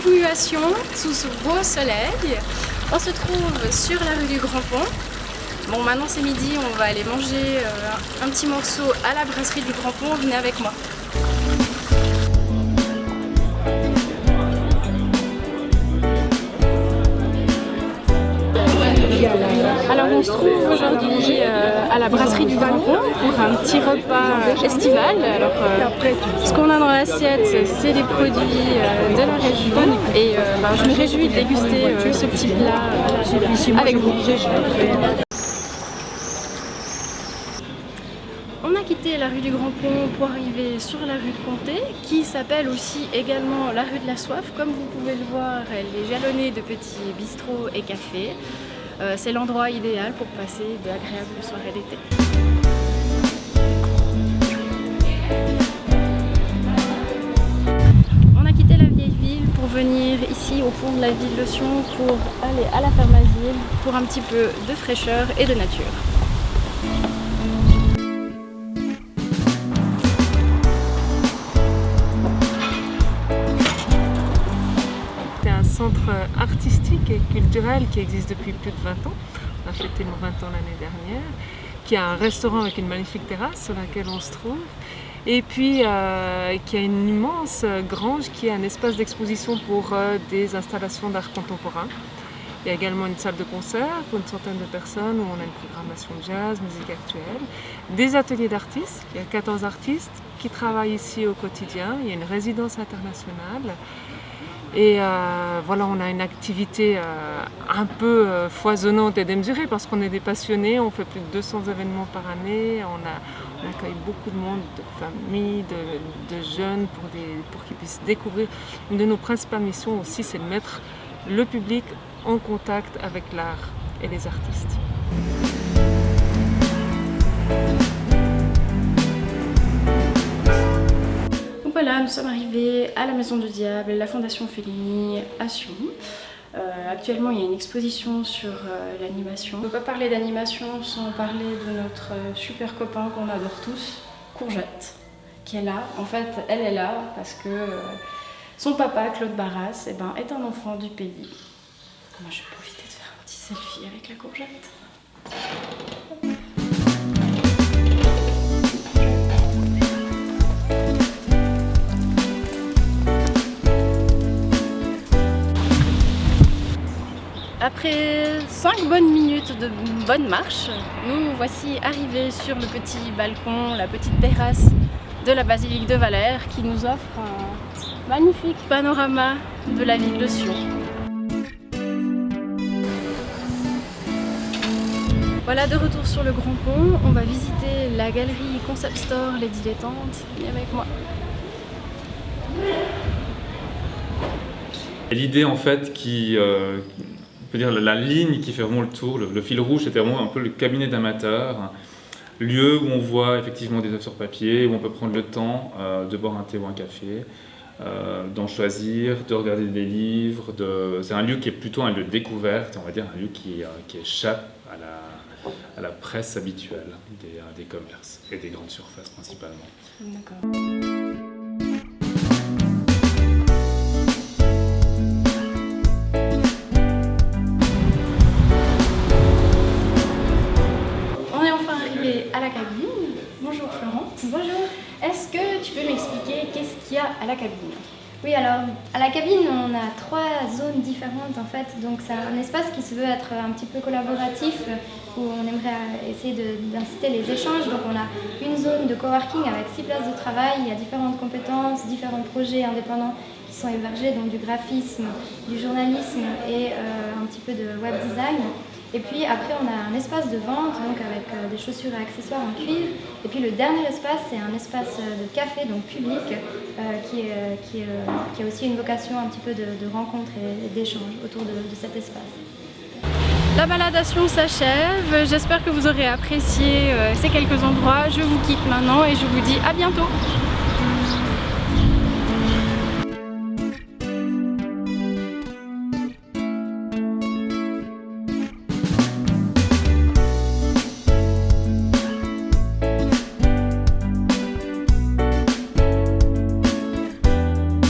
remuation sous ce beau soleil. On se trouve sur la rue du Grand Pont. Bon, maintenant c'est midi, on va aller manger un petit morceau à la brasserie du Grand Pont. Venez avec moi. Alors on se trouve aujourd'hui à la brasserie du Grand Pont pour un petit repas estival. Alors ce qu'on a dans l'assiette, c'est des produits de la région et je me réjouis de déguster ce petit plat avec vous. On a quitté la rue du Grand Pont pour arriver sur la rue de Comté, qui s'appelle aussi également la rue de la Soif. Comme vous pouvez le voir, elle est jalonnée de petits bistrots et cafés. C'est l'endroit idéal pour passer d'agréables soirées d'été. On a quitté la vieille ville pour venir ici au fond de la ville de Sion pour aller à la ferme Asile pour un petit peu de fraîcheur et de nature. Centre artistique et culturel qui existe depuis plus de 20 ans. On a fêté nos 20 ans l'année dernière, qui a un restaurant avec une magnifique terrasse sur laquelle on se trouve, et puis qui a une immense grange qui est un espace d'exposition pour des installations d'art contemporain. Il y a également une salle de concert pour une centaine de personnes où on a une programmation de jazz, musique actuelle, des ateliers d'artistes. Il y a 14 artistes qui travaillent ici au quotidien. Il y a une résidence internationale. Et voilà, on a une activité un peu foisonnante et démesurée parce qu'on est des passionnés, on fait plus de 200 événements par année, on accueille beaucoup de monde, de familles, de jeunes pour qu'ils puissent découvrir. Une de nos principales missions aussi, c'est de mettre le public en contact avec l'art et les artistes. Voilà, nous sommes arrivés à la Maison du Diable, la Fondation Fellini à Sion. Actuellement, il y a une exposition sur l'animation. On ne peut pas parler d'animation sans parler de notre super copain qu'on adore tous, Courgette, qui est là. En fait, elle est là parce que son papa, Claude Barras, est un enfant du pays. Moi, je vais profiter de faire un petit selfie avec la Courgette. Après 5 bonnes minutes de bonne marche, nous voici arrivés sur le petit balcon, la petite terrasse de la basilique de Valère qui nous offre un magnifique panorama de la ville de Sion. Voilà, de retour sur le Grand Pont, on va visiter la galerie Concept Store Les Dilettantes. Viens avec moi. L'idée en fait on peut dire la ligne qui fait vraiment le tour, le fil rouge, c'était vraiment un peu le cabinet d'amateurs, lieu où on voit effectivement des œuvres sur papier, où on peut prendre le temps de boire un thé ou un café, d'en choisir, de regarder des livres. C'est un lieu qui est plutôt un lieu de découverte, on va dire un lieu qui échappe à la presse habituelle des commerces et des grandes surfaces principalement. D'accord. À la cabine. Bonjour Florence. Bonjour. Est-ce que tu peux m'expliquer qu'est-ce qu'il y a à la cabine? Oui, alors à la cabine, on a 3 zones différentes en fait. Donc c'est un espace qui se veut être un petit peu collaboratif où on aimerait essayer d'inciter les échanges. Donc on a une zone de coworking avec 6 places de travail. Il y a différentes compétences, différents projets indépendants qui sont hébergés, donc du graphisme, du journalisme et un petit peu de web design. Et puis après on a un espace de vente donc avec des chaussures et accessoires en cuivre. Et puis le dernier espace c'est un espace de café donc public qui a aussi une vocation un petit peu de rencontre et d'échange autour de cet espace. La baladation s'achève, j'espère que vous aurez apprécié ces quelques endroits. Je vous quitte maintenant et je vous dis à bientôt.